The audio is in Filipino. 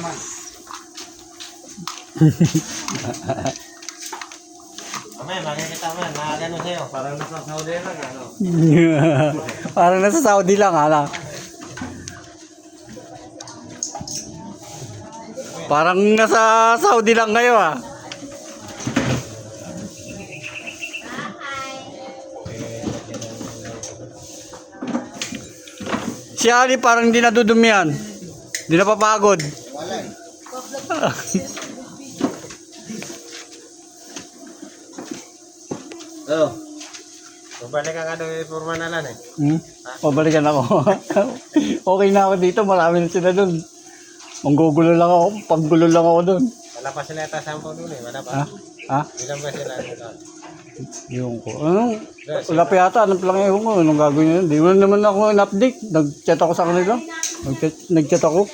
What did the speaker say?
naman. Mamaya, makikita mo yan. Nakagano sa'yo. Parang nasa Saudi lang, ano? Parang nasa Saudi lang, hala. Parang nasa Saudi lang kayo, ah. Si Ali parang hindi nadudumihan. Hindi napapagod. Wala eh. Oo. Pabalik ka doon yung forma na lang eh. Pabalikan ako. Okay na ako dito. Marami na sila dun. Manggugulo lang ako. Paggulo lang ako dun. Wala pa sila tasampo doon eh. Wala pa. Ha? Ha? Ilan ba sila dito? Yung ko. Ano? Wala pa yata. Anong lang ewan ko. Anong gagawin nyo? Di mo naman ako in-update. Nag-chat ako sa kanila. Nag-chat ako.